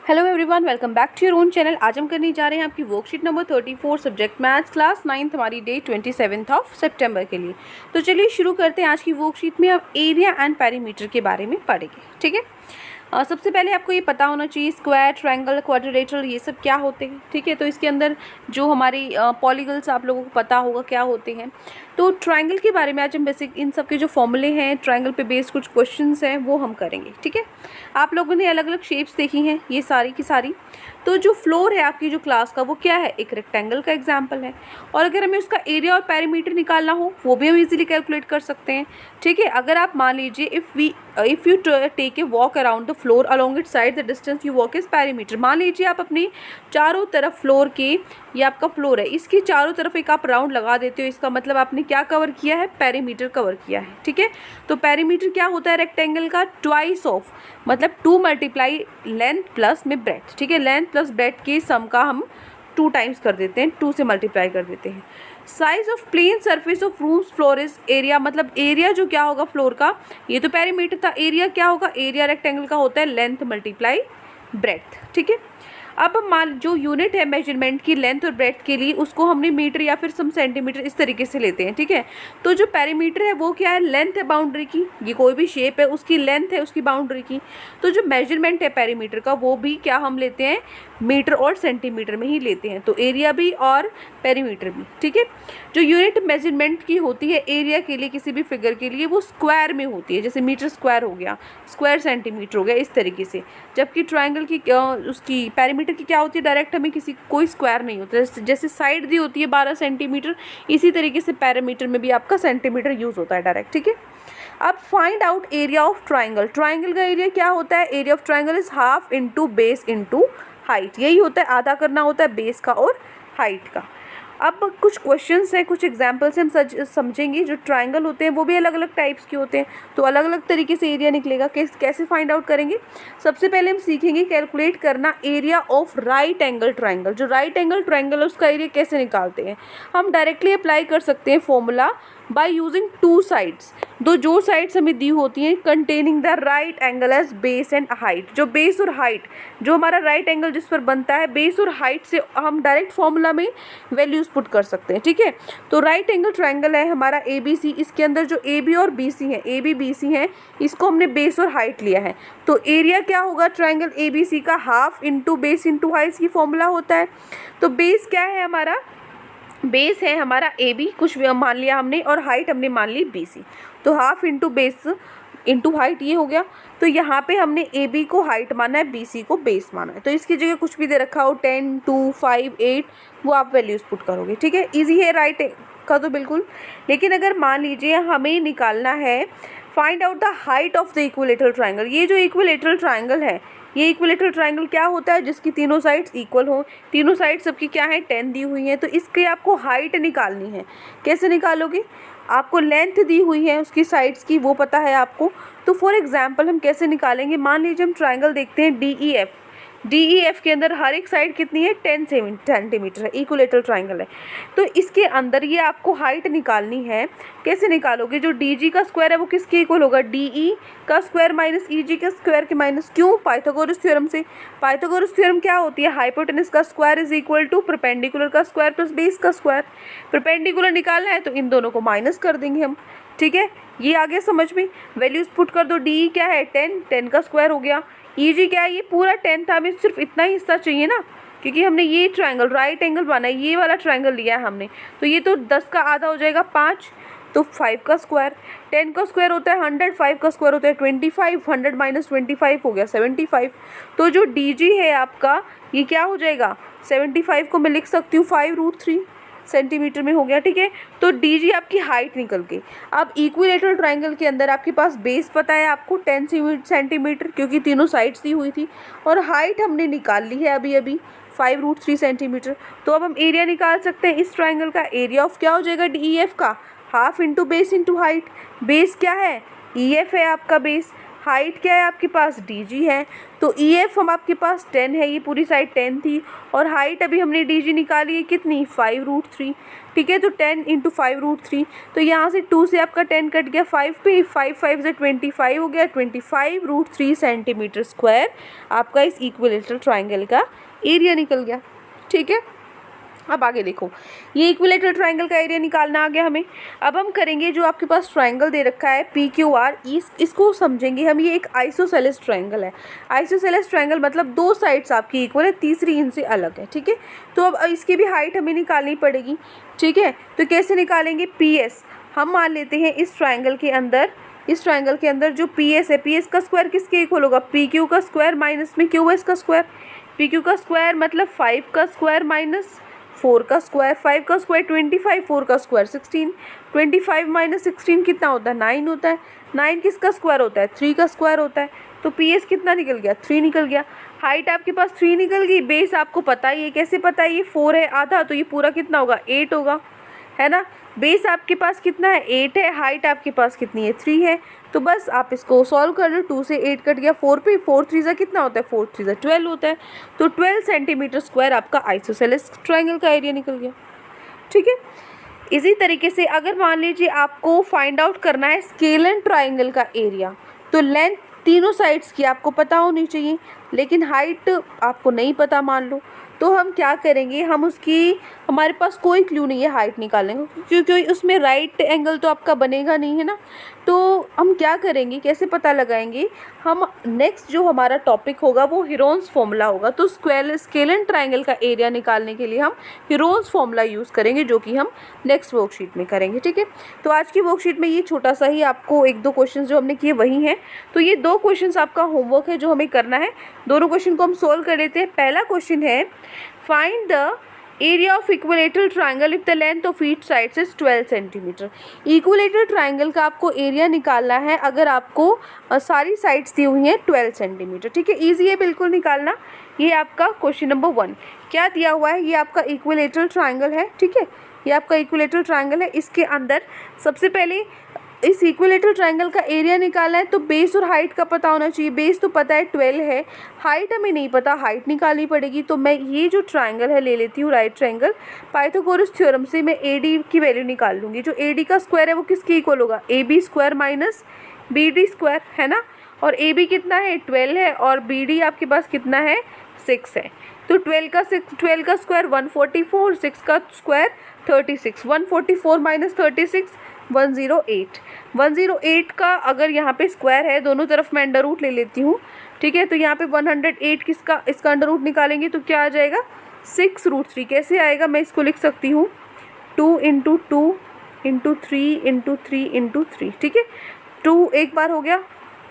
Hello everyone, welcome back to your own channel. आज हम करने जा रहे हैं आपकी worksheet number 34 subject maths class 9th, हमारी डेट 27 ऑफ सितंबर के लिए। तो चलिए शुरू करते हैं। आज की वर्कशीट में अब एरिया एंड पेरीमीटर के बारे में पढ़ेंगे। ठीक है, सबसे पहले आपको ये पता होना चाहिए स्क्वायर, ट्रायंगल, क्वाड्रिलेटरल ये सब क्या होते हैं। ठीक है, तो इसके अंदर जो हमारी पॉलीगल्स आप लोगों को पता होगा क्या होते हैं। तो ट्रायंगल के बारे में आज हम बेसिक इन सब के जो फॉर्मूले हैं, ट्रायंगल पे बेस्ड कुछ क्वेश्चंस हैं वो हम करेंगे। ठीक है, आप लोगों ने अलग अलग शेप्स देखी हैं, ये सारी की सारी। तो जो फ्लोर है आपकी जो क्लास का वो क्या है, एक रेक्टेंगल का एग्जाम्पल है। और अगर हमें उसका एरिया और पेरीमीटर निकालना हो वो भी हम इजीली कैलकुलेट कर सकते हैं। ठीक है, अगर आप मान लीजिए if you take a walk around the floor along it side the distance you walk is perimeter. मान लीजिए आप अपनी चारों तरफ फ्लोर के, ये आपका फ्लोर है, इसकी चारों तरफ एक आप राउंड लगा देते हो, इसका मतलब आपने क्या कवर किया है, पेरीमीटर कवर किया है। ठीक है, तो पेरीमीटर क्या होता है रेक्टेंगल का, ट्वाइस ऑफ, मतलब 2 मल्टीप्लाई लेंथ प्लस में ब्रेड्थ। ठीक है, लेंथ प्लस ब्रेड्थ के सम का हम 2 टाइम्स कर देते हैं, 2 से मल्टीप्लाई कर देते हैं। Size of plane surface of rooms floor is area, मतलब एरिया जो क्या होगा फ्लोर का, ये तो पेरीमीटर था, एरिया क्या होगा, एरिया रेक्टेंगल का होता है लेंथ मल्टीप्लाई ब्रेड्थ। ठीक है, अब मान जो यूनिट है मेजरमेंट की लेंथ और ब्रेड्थ के लिए उसको हमने मीटर या फिर सम सेंटीमीटर इस तरीके से लेते हैं। ठीक है, तो जो पेरीमीटर है वो क्या है, लेंथ है बाउंड्री की, ये कोई भी शेप है उसकी लेंथ है उसकी बाउंड्री की। तो जो मेजरमेंट है पेरीमीटर का वो भी क्या हम लेते हैं, मीटर और सेंटीमीटर में ही लेते हैं। तो एरिया भी और पेरीमीटर भी। ठीक है, जो यूनिट मेजरमेंट की होती है एरिया के लिए किसी भी फिगर के लिए वो स्क्वायर में होती है, जैसे मीटर स्क्वायर हो गया, स्क्वायर सेंटीमीटर हो गया, इस तरीके से। जबकि ट्रायंगल की उसकी पेरीमीटर की क्या होती है, डायरेक्ट हमें कोई स्क्वायर नहीं होता, जैसे साइड दी होती है 12 सेंटीमीटर, इसी तरीके से पेरीमीटर में भी आपका सेंटीमीटर यूज होता है डायरेक्ट। ठीक है, अब find out area of triangle. Triangle का एरिया क्या होता है, area of triangle is half into base into height, यही होता है, आधा करना होता है बेस का और हाइट का। अब कुछ क्वेश्चंस हैं, कुछ एग्जांपल्स हम समझेंगे। जो ट्रायंगल होते हैं वो भी अलग अलग टाइप्स के होते हैं, तो अलग अलग तरीके से एरिया निकलेगा। कैसे फाइंड आउट करेंगे, सबसे पहले हम सीखेंगे कैलकुलेट करना area of right angle triangle. जो राइट एंगल ट्रायंगल है उसका एरिया कैसे निकालते हैं, हम डायरेक्टली अप्लाई कर सकते हैं फॉर्मूला बाय यूजिंग 2 साइड्स। जो साइड्स हमें दी होती हैं containing the right angle as base and height. जो बेस और हाइट, जो हमारा राइट एंगल जिस पर बनता है, बेस और हाइट से हम डायरेक्ट फॉर्मूला में वैल्यूज पुट कर सकते हैं। ठीक है, तो राइट एंगल ट्रायंगल है हमारा ABC, इसके अंदर जो AB और BC है, AB BC है, इसको हमने बेस और हाइट लिया है। तो एरिया क्या होगा ट्रायंगल ABC का, half into base into height की फॉर्मूला होता है। तो बेस क्या है हमारा, बेस है हमारा AB, कुछ मान लिया हमने, और हाइट हमने मान ली BC। तो half into base into height ये हो गया। तो यहाँ पे हमने AB को हाइट माना है, BC को बेस माना है। तो इसकी जगह कुछ भी दे रखा हो, 10, 2, 5, 8, वो आप वैल्यूज पुट करोगे। ठीक है, ईजी है राइट का तो बिल्कुल। लेकिन अगर मान लीजिए हमें निकालना है find out the height of the equilateral triangle. ये जो इक्विलेटरल ट्राइंगल है, ये इक्विलेटरल ट्राइंगल क्या होता है, जिसकी तीनों साइड्स इक्वल हो, तीनों साइड सबकी क्या है 10 दी हुई है। तो इसके आपको हाइट निकालनी है। कैसे निकालोगे, आपको लेंथ दी हुई है उसकी साइड्स की, वो पता है आपको। तो फॉर एग्जांपल हम कैसे निकालेंगे, मान लीजिए हम ट्राइंगल देखते हैं DEF के अंदर हर एक साइड कितनी है, 10 सेंटीमीटर है, इक्विलेटरल ट्राइंगल है। तो इसके अंदर ये आपको हाइट निकालनी है। कैसे निकालोगे, जो DG का स्क्वायर है वो किसके इक्वल होगा, DE का स्क्वायर माइनस EG के स्क्वायर के माइनस, क्यों, पाइथागोरस थ्योरम से। पाइथागोरस थ्योरम क्या होती है, हाइपोटेनस का square is equal to perpendicular का स्क्वायर प्लस बेस का स्क्वायर। परपेंडिकुलर निकालना है तो इन दोनों को माइनस कर देंगे हम। ठीक है, ये आगे समझ में, वैल्यूज पुट कर दो। DE क्या है 10 का स्क्वायर हो गया, EG क्या है, ये पूरा 10 था, हमें सिर्फ इतना ही हिस्सा चाहिए ना, क्योंकि हमने ये ट्रायंगल राइट एंगल बना है, ये वाला ट्रायंगल लिया है हमने। तो ये तो 10 का आधा हो जाएगा 5, तो 5 का स्क्वायर, 10 का स्क्वायर होता है 100, 5 का स्क्वायर होता है 25, 100 माइनस 25 हो गया 75। तो जो DG है आपका ये क्या हो जाएगा, 75 को मैं लिख सकती हूँ 5√3 सेंटीमीटर में हो गया। ठीक है, तो DG आपकी हाइट निकल गई। अब इक्विलेटरल ट्रायंगल के अंदर आपके पास बेस पता है आपको 10 सेंटीमीटर, क्योंकि तीनों साइड्स दी हुई थी, और हाइट हमने निकाल ली है अभी 5√3 सेंटीमीटर। तो अब हम एरिया निकाल सकते हैं इस ट्रायंगल का। एरिया ऑफ क्या हो जाएगा DEF का, half into base into height. Base क्या है, EF है आपका बेस, हाइट क्या है आपके पास, DG है, तो EF हम आपके पास 10 है, ये पूरी साइड 10 थी, और हाइट अभी हमने DG निकाली है कितनी, 5√3, ठीक है। तो 10 × 5√3, तो यहाँ से 2 से आपका 10 कट गया 5 पे, 5 5 से 25 हो गया, 25√3 सेंटीमीटर स्क्वायर आपका इस इक्विलेटरल ट्राइंगल का एरिया निकल गया, ठीक है। अब आगे देखो, ये इक्विलेटरल ट्राइंगल का एरिया निकालना आ गया हमें। अब हम करेंगे जो आपके पास ट्राइंगल दे रखा है PQR, इसको समझेंगे हम। ये एक आइसोसेलेस ट्राइंगल है। आइसोसेलेस ट्राइंगल मतलब दो साइड्स आपकी इक्वल है, तीसरी इनसे अलग है, ठीक है। तो अब इसकी भी हाइट हमें निकालनी पड़ेगी, ठीक है। तो कैसे निकालेंगे, PS हम मान लेते हैं इस ट्राइंगल के अंदर जो PS है, PS का स्क्वायर किसके इक्वल होगा, PQ का स्क्वायर माइनस में QS का स्क्वायर। PQ का स्क्वायर मतलब 5 का स्क्वायर माइनस 4 का स्क्वायर, 5 का स्क्वायर 25, 4 का स्क्वायर 16, 25 माइनस 16 कितना होता है, 9 होता है। 9 किसका स्क्वायर होता है, 3 का स्क्वायर होता है। तो PS कितना निकल गया, 3 निकल गया। हाइट आपके पास 3 निकल गई, बेस आपको पता ही है, कैसे पता है, ये 4 है आधा, तो ये पूरा कितना होगा, 8 होगा, है ना। बेस आपके पास कितना है, 8 है, हाइट आपके पास कितनी है, 3 है। तो बस आप इसको सॉल्व कर लो, 2 से 8 कट गया 4 पे, 4 3 कितना होता है, 4 3 12 होता है। तो 12 सेंटीमीटर स्क्वायर आपका आइसोसेलेस ट्राइंगल का एरिया निकल गया, ठीक है। इसी तरीके से अगर मान लीजिए आपको फाइंड आउट करना है स्केलन ट्राइंगल का एरिया, तो लेंथ तीनों साइड्स की आपको पता होनी चाहिए, लेकिन हाइट आपको नहीं पता मान लो, तो हम क्या करेंगे, हमारे पास कोई क्लू नहीं है हाइट निकालने को, क्योंकि उसमें राइट एंगल तो आपका बनेगा नहीं, है ना। तो हम क्या करेंगे, कैसे पता लगाएंगे, हम नेक्स्ट जो हमारा टॉपिक होगा वो हीरोन्स फॉर्मूला होगा। तो स्केलन ट्राइंगल का एरिया निकालने के लिए हम हीरोन्स फॉर्मूला यूज़ करेंगे, जो कि हम नेक्स्ट वर्कशीट में करेंगे, ठीक है। तो आज की वर्कशीट में ये छोटा सा ही आपको 1-2 क्वेश्चन जो हमने किए वही हैं। तो ये 2 क्वेश्चन आपका होमवर्क है जो हमें करना है। दोनों क्वेश्चन को हम सोल्व कर लेते हैं। पहला क्वेश्चन है, find the area of equilateral triangle if the length of each sides is 12 centimetre. Equilateral triangle का आपको एरिया निकालना है अगर आपको सारी साइड्स दी हुई हैं 12 सेंटीमीटर, ठीक है। ईजी है बिल्कुल निकालना। ये आपका क्वेश्चन नंबर 1 क्या दिया हुआ है, ये आपका इक्विलेटरल ट्राइंगल है, ठीक है। ये आपका इक्विलेटरल ट्राइंगल है। इसके अंदर सबसे पहले इस इक्विलेटरल ट्राइंगल का एरिया निकालना है, तो बेस और हाइट का पता होना चाहिए। बेस तो पता है 12 है, हाइट हमें नहीं पता, हाइट निकालनी पड़ेगी। तो मैं ये जो ट्राइंगल है ले लेती हूँ राइट ट्राइंगल। पाइथागोरस थ्योरम से मैं AD की वैल्यू निकाल लूँगी। जो AD का स्क्वायर है वो किसके इक्वल होगा, AB square minus BD square, है ना। और AB कितना है, 12 है, और BD आपके पास कितना है, 6 है। तो 12 का स्क्वायर 144, 6 का स्क्वायर 36, 144 माइनस 36 108। 108 का अगर यहाँ पे स्क्वायर है, दोनों तरफ मैं अंडर रूट ले लेती हूँ, ठीक है। तो यहाँ पे 108 इसका अंडर रूट निकालेंगे तो क्या आ जाएगा, 6√3। कैसे आएगा, मैं इसको लिख सकती हूँ 2 × 2 × 3 × 3 × 3, ठीक है। 2 एक बार हो गया,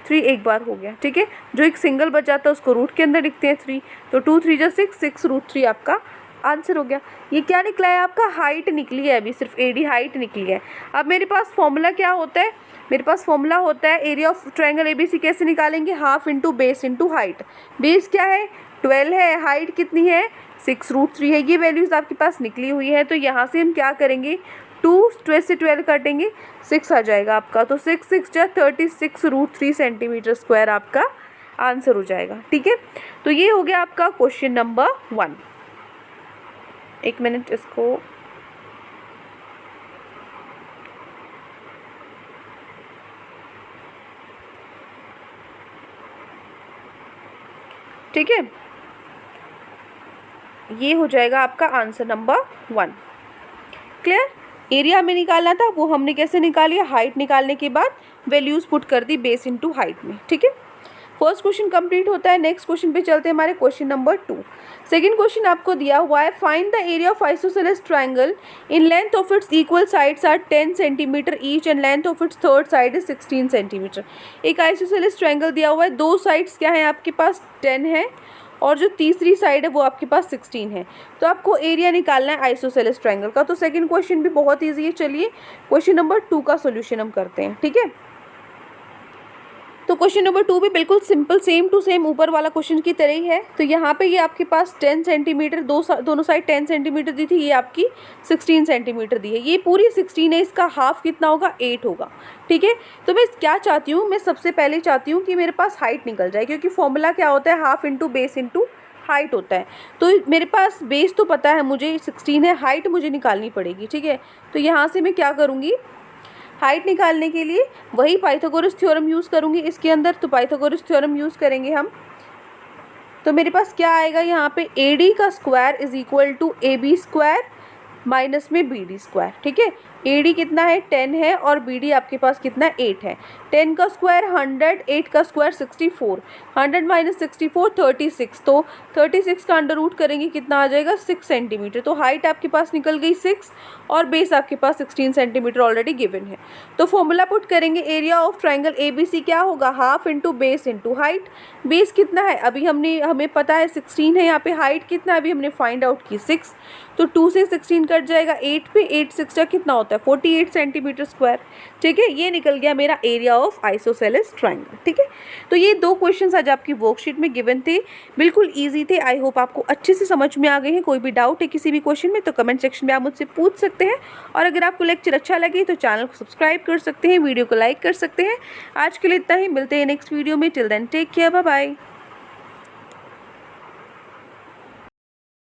3 एक बार हो गया, ठीक है। जो एक सिंगल बच जाता है उसको रूट के अंदर लिखते हैं 3, तो 2 3 6, 6√3 आपका आंसर हो गया। ये क्या निकला है, आपका हाइट निकली है, अभी सिर्फ AD हाइट निकली है। अब मेरे पास फॉर्मूला क्या होता है, मेरे पास फॉर्मूला होता है एरिया ऑफ ट्राइंगल ABC कैसे निकालेंगे, half into base into height. Base क्या है, 12 है, हाइट कितनी है, 6√3 है। ये वैल्यूज़ आपके पास निकली हुई है। तो यहाँ से हम क्या करेंगे, 2 से 12 काटेंगे, 6 आ जाएगा आपका। तो 6 6 जा 36√3 सेंटीमीटर स्क्वायर आपका आंसर हो जाएगा, ठीक है। तो ये हो गया आपका क्वेश्चन नंबर 1। एक मिनट इसको, ठीक है। ये हो जाएगा आपका आंसर नंबर 1। क्लियर। एरिया हमें निकालना था, वो हमने कैसे निकाली, हाइट निकालने के बाद वैल्यूज पुट कर दी बेस इनटू हाइट में, ठीक है। फर्स्ट क्वेश्चन कंप्लीट होता है। नेक्स्ट क्वेश्चन पे चलते हैं, हमारे क्वेश्चन नंबर 2। सेकंड क्वेश्चन आपको दिया हुआ है, find the area of isosceles triangle in length of its equal sides are 10 centimetre each and length of its third side is 16 centimetre. एक आइसोसेलेस ट्राइंगल दिया हुआ है, दो साइड्स क्या है आपके पास, 10 है, और जो तीसरी साइड है वो आपके पास 16 है। तो आपको एरिया निकालना है आइसोसेलेस ट्राइंगल का। तो सेकंड क्वेश्चन भी बहुत ईजी है। चलिए क्वेश्चन नंबर 2 का सोल्यूशन हम करते हैं, ठीक है। तो क्वेश्चन नंबर 2 भी बिल्कुल सिंपल सेम टू सेम ऊपर वाला क्वेश्चन की तरह ही है। तो यहाँ पे ये आपके पास 10 सेंटीमीटर, दोनों साइड 10 सेंटीमीटर दी थी, ये आपकी 16 सेंटीमीटर दी है। ये पूरी 16 है, इसका हाफ कितना होगा, 8 होगा। ठीक है, तो मैं क्या चाहती हूँ, मैं सबसे पहले चाहती हूँ कि मेरे पास हाइट निकल जाए, क्योंकि फॉर्मूला क्या होता है, half into base into height होता है। तो मेरे पास बेस तो पता है मुझे 16 है, हाइट मुझे निकालनी पड़ेगी। ठीक है, तो यहाँ से मैं क्या करूँगी, हाइट निकालने के लिए वही पाइथागोरस थ्योरम यूज़ करूँगी इसके अंदर। तो पाइथागोरस थ्योरम यूज़ करेंगे हम, तो मेरे पास क्या आएगा यहाँ पे, AD का square is equal to AB square minus में BD स्क्वायर। ठीक है, AD कितना है, 10 है, और BD आपके पास कितना है, 8 है। 10 का स्क्वायर 100, 8 का स्क्वायर 64, 100 माइनस 64 36। तो 36 का अंडर रूट करेंगे, कितना आ जाएगा, 6 सेंटीमीटर। तो हाइट आपके पास निकल गई 6 और बेस आपके पास 16 सेंटीमीटर ऑलरेडी गिवन है। तो फॉर्मूला पुट करेंगे, एरिया ऑफ ट्राइंगल ABC क्या होगा, half into base into height. Base कितना है, अभी हमें पता है 16 है, यहाँ पे हाइट कितना है, अभी हमने फाइंड आउट की 6। तो 2 से 16 कट जाएगा 8 पे, 8 6 का कितना होता है, 48 सेंटीमीटर स्क्वायर। ठीक है, ये निकल गया मेरा एरिया ऑफ आइसोसेलेस ट्राइंगल। ठीक है, तो ये 2 क्वेश्चंस आज आपकी वर्कशीट में गिवन थे, बिल्कुल इजी थे। आई होप आपको अच्छे से समझ में आ गए हैं। कोई भी डाउट है किसी भी क्वेश्चन में तो कमेंट सेक्शन में आप मुझसे पूछ सकते हैं, और अगर आपको लेक्चर अच्छा लगे तो चैनल को सब्सक्राइब कर सकते हैं, वीडियो को लाइक कर सकते हैं। आज के लिए इतना ही, मिलते हैं नेक्स्ट वीडियो में। Till then take care, bye bye.